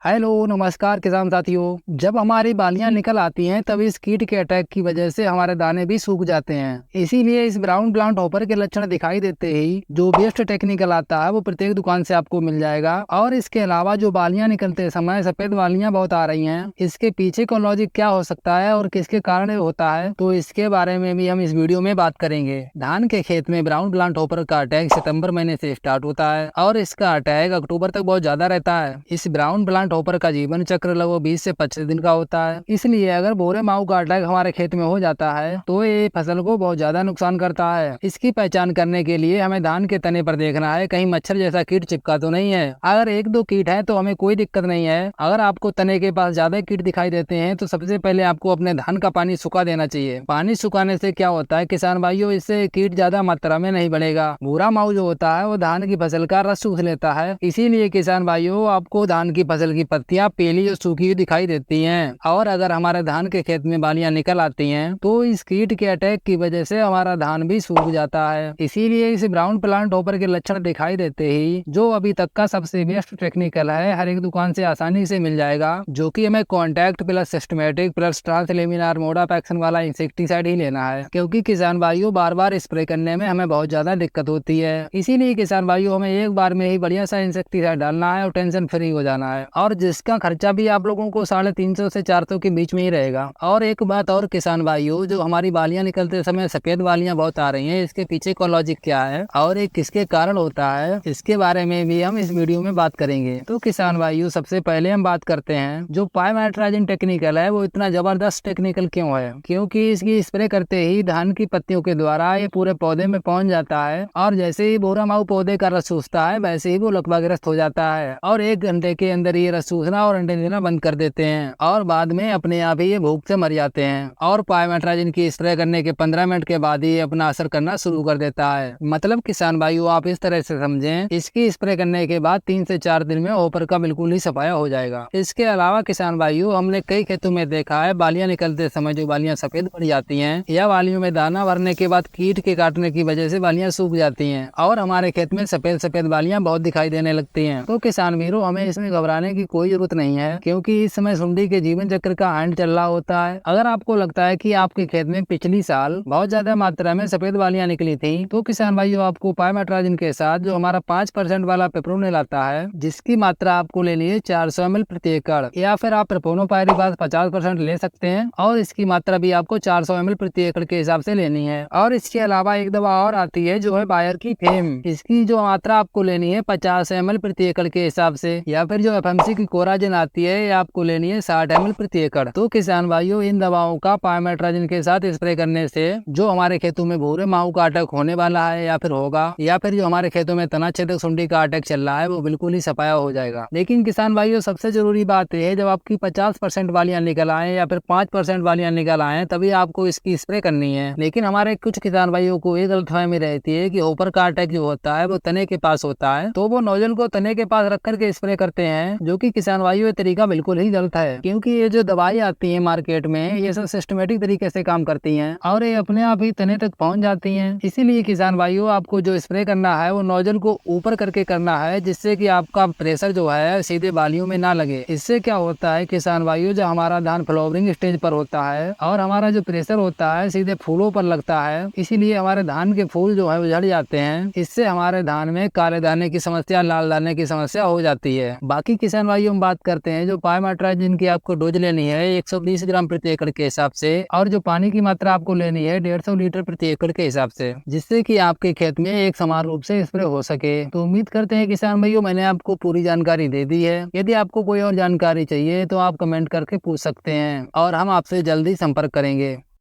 Hello नमस्कार किसान साथियों। जब हमारी बालियां निकल आती हैं तब इस कीट के अटैक की वजह से हमारे दाने भी सूख जाते हैं। इसीलिए इस ब्राउन प्लांट हॉपर के लक्षण दिखाई देते ही जो बेस्ट टेक्निकल आता है वो प्रत्येक दुकान से आपको मिल जाएगा। और इसके अलावा जो बालियां निकलते समय सफेद बालियां बहुत आ रही हैं, इसके पीछे का लॉजिक क्या हो सकता है और किसके कारण होता है, तो इसके बारे में भी हम इस वीडियो में बात करेंगे। धान के खेत में ब्राउन प्लांट हॉपर का अटैक सितंबर महीने से स्टार्ट होता है और इसका अटैक अक्टूबर तक बहुत ज्यादा रहता है। इस ब्राउन प्लांट हॉपर का जीवन चक्र लगभग 20 से 25 दिन का होता है। इसलिए अगर भूरे माऊ का अटैक हमारे खेत में हो जाता है तो ये फसल को बहुत ज्यादा नुकसान करता है। इसकी पहचान करने के लिए हमें धान के तने पर देखना है कहीं मच्छर जैसा कीट चिपका तो नहीं है। अगर एक दो कीट है तो हमें कोई दिक्कत नहीं है। अगर आपको तने के पास ज्यादा कीट दिखाई देते हैं तो सबसे पहले आपको अपने धान का पानी सुखा देना चाहिए। पानी सुखाने से क्या होता है किसान भाइयों, इससे कीट ज्यादा मात्रा में नहीं बढ़ेगा। भूरा माऊ जो होता है वो धान की फसल का रस चूस लेता है। इसीलिए किसान भाइयों, आपको धान की फसल की पत्तियां पीली और सूखी हुई दिखाई देती हैं। और अगर हमारे धान के खेत में बालियां निकल आती हैं तो इस कीट के अटैक की वजह से हमारा धान भी सूख जाता है। इसीलिए इस ब्राउन प्लांट हॉपर के लक्षण दिखाई देते ही जो अभी तक का सबसे बेस्ट टेक्निकल है, हर एक दुकान से आसानी से मिल जाएगा, जो कि हमें contact plus systematic plus translaminar mode of action वाला इंसेक्टिसाइड ही लेना है। क्योंकि किसान भाइयों, बार बार स्प्रे करने में हमें बहुत ज्यादा दिक्कत होती है। इसीलिए किसान भाइयों, हमें एक बार में ही बढ़िया सा इंसेक्टिसाइड डालना है और टेंशन फ्री हो जाना है। और जिसका खर्चा भी आप लोगों को 350 से 400 के बीच में ही रहेगा। और एक बात और किसान भाइयों, जो हमारी बालियां निकलते समय सफेद बालियां बहुत आ रही हैं, इसके पीछे का लॉजिक क्या है और ये किसके कारण होता है, इसके बारे में भी हम इस वीडियो में बात करेंगे। तो किसान भाइयों, सबसे पहले हम बात करते हैं जो पाइमेट्राइजिन टेक्निकल है वो इतना जबरदस्त टेक्निकल क्यों है। क्योंकि इसकी स्प्रे करते ही धान की पत्तियों के द्वारा ये पूरे पौधे में पहुंच जाता है और जैसे ही भूरा माऊ पौधे का रस चूसता है वैसे ही वो लकवाग्रस्त हो जाता है और 1 घंटे के अंदर ये रस चूसना और अंडे देना बंद कर देते हैं और बाद में अपने आप ही ये भूख से मर जाते हैं। और पाइमेट्राइजिन की स्प्रे करने के 15 मिनट के बाद ही अपना असर करना शुरू कर देता है। मतलब किसान भाइयों, आप इस तरह से समझें, इसकी स्प्रे करने के बाद 3 से 4 दिन में हॉपर का बिल्कुल ही सफाया हो जाएगा। इसके अलावा किसान भाइयों, हमने कई खेतों में देखा है बालियां निकलते समय जो बालियां सफेद पड़ जाती हैं या बालियों में दाना भरने के बाद कीट के काटने की वजह से बालियां सूख जाती हैं और हमारे खेत में सफेद सफेद बालियां बहुत दिखाई देने लगती हैं। तो किसान वीरों, हमें इसमें घबराने की कोई जरूरत नहीं है, क्योंकि इस समय सुंडी के जीवन चक्र का एंड चल रहा होता है। अगर आपको लगता है कि आपके खेत में पिछली साल बहुत ज्यादा मात्रा में सफेद बालियां निकली थी, तो किसान भाइयों, आपको पाइमेट्राइजिन के साथ जो हमारा 5% वाला पिप्रोनिल आता है, जिसकी मात्रा आपको लेनी है 400 ml प्रति एकड़, या फिर आप प्रोपोनोपायरिबास 50% ले सकते हैं और इसकी मात्रा भी आपको 400 ml प्रति एकड़ के हिसाब से लेनी है। और इसके अलावा एक दवा और आती है जो है बायर की फेम, इसकी जो मात्रा आपको लेनी है 50 ml प्रति एकड़ के हिसाब से, या फिर जो एफएमसी की कोराजिन आती है ये आपको लेनी है 60 ml प्रति एकड़। तो किसान भाइयों, इन दवाओं का पाइमेट्राइजिन के साथ स्प्रे करने से जो हमारे खेतों में भूरे माऊ का अटैक होने वाला है या फिर होगा, या फिर जो हमारे खेतों में तना छेदक सुंडी का अटैक चल रहा है, वो बिल्कुल ही सफाया हो जाएगा। लेकिन किसान भाइयों, सबसे जरूरी बात यह है, जब आपकी 50% वालियां निकल आए या फिर 5% वालियां निकल आए तभी आपको इसकी स्प्रे करनी है। लेकिन हमारे कुछ किसान भाइयों को एक गलतफहमी रहती है कि हॉपर का अटैक जो होता है वो तने के पास होता है, तो वो नोजल को तने के पास रख करके स्प्रे करते हैं, जो कि किसान भाइयों ये तरीका बिल्कुल ही गलत है। क्योंकि ये जो दवाई आती है मार्केट में, ये सब सिस्टमेटिक तरीके से काम करती हैं और ये अपने आप ही तने तक पहुंच जाती हैं। इसीलिए किसान भाइयों, आपको जो स्प्रे करना है वो नोजल को ऊपर करके करना है, जिससे कि आपका प्रेशर जो है सीधे बालियों में ना लगे। इससे क्या होता है किसान भाइयों, जब हमारा धान फ्लावरिंग स्टेज पर होता है और हमारा जो प्रेशर होता है सीधे फूलों पर लगता है, इसीलिए हमारे धान के फूल जो है झड़ जाते हैं। इससे हमारे धान में काले दाने की समस्या, लाल दाने की समस्या हो जाती है। बाकी किसान भाइयों, हम बात करते हैं जो पाइमेट्राइजिन की आपको डोज लेनी है 120 ग्राम प्रति एकड़ के हिसाब से, और जो पानी की मात्रा आपको लेनी है 150 लीटर प्रति एकड़ के हिसाब से, जिससे कि आपके खेत में एक समान रूप से स्प्रे हो सके। तो उम्मीद करते हैं किसान भाइयों, मैंने आपको पूरी जानकारी दे दी है। यदि आपको कोई और जानकारी चाहिए तो आप कमेंट करके पूछ सकते हैं और हम आपसे जल्दी संपर्क करेंगे।